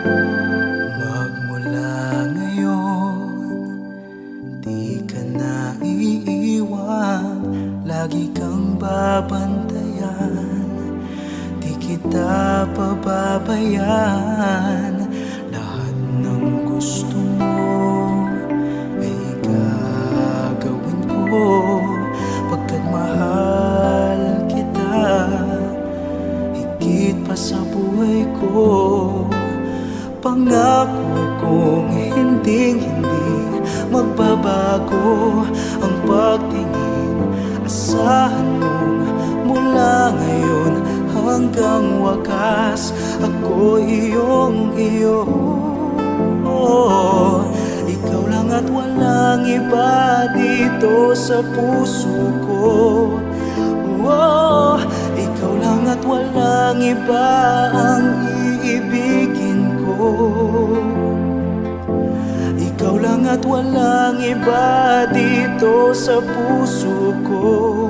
Magmula ngayon, di ka na iiwan. Lagi kang babantayan, di kita pababayaan. Lahat ng gusto mo ay gagawin ko, pagkat mahal kita higit pa sa buhay ko. Pangako kong hinding-hindi magbabago ang pagtingin. Asahan mong mula ngayon hanggang wakas ako iyong-iyo. Ikaw lang at walang iba dito sa puso ko. Ikaw lang at walang iba ang iibigin ko. Ikaw lang at walang iba dito sa puso ko.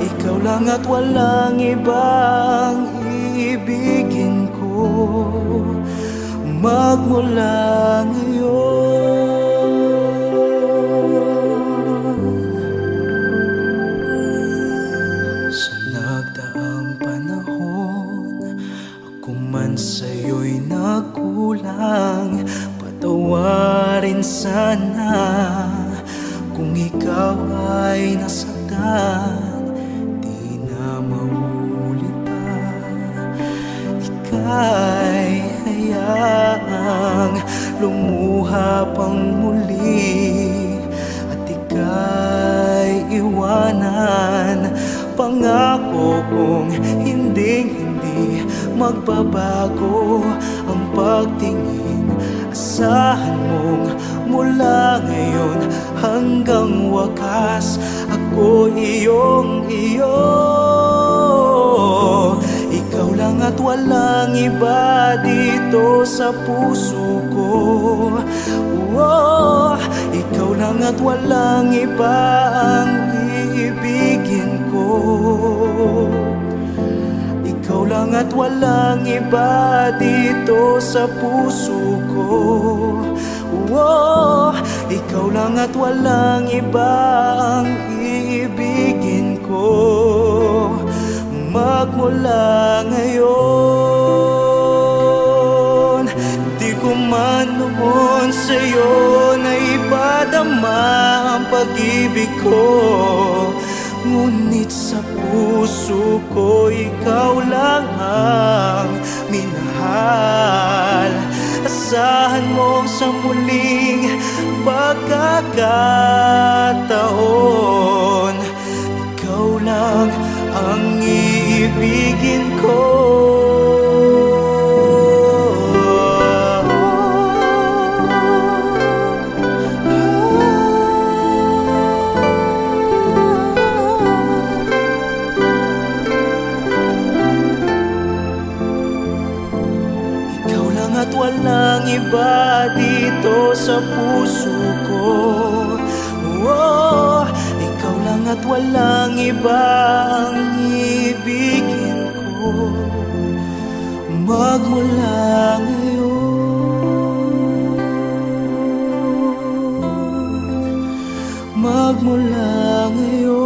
Ikaw lang at walang iba ang iibigin ko. Magmula ngayon. Sa nagdaang panahon, ako man sa'yo'y nagkulang. Patawarin sana kung ikaw ay nasaktan, di na maulit pa. Ika'y hayaang lumuha pang muli, at ika'y iwanan. Pangako kong hinding-hindi magbabago ang pagtingin. Asahan mong mula ngayon hanggang wakas ako iyong-iyo. Ikaw lang at walang iba dito sa puso ko. Ikaw lang at walang iba ang iibigin ko. Ikaw lang at walang iba dito sa puso ko. Ikaw lang at walang iba ang iibigin ko. Magmula ngayon, di ko man noon sa'yo na ipadama ang pag-ibig ko. Ngunit sa puso ko ikaw lang ang minahal. Asahan mo sa muling pagkakataon, ikaw lang ang iibigin ko. At walang iba dito sa puso ko. Ikaw lang at walang iba ang ibigin ko. Magmula ngayon, magmula ngayon.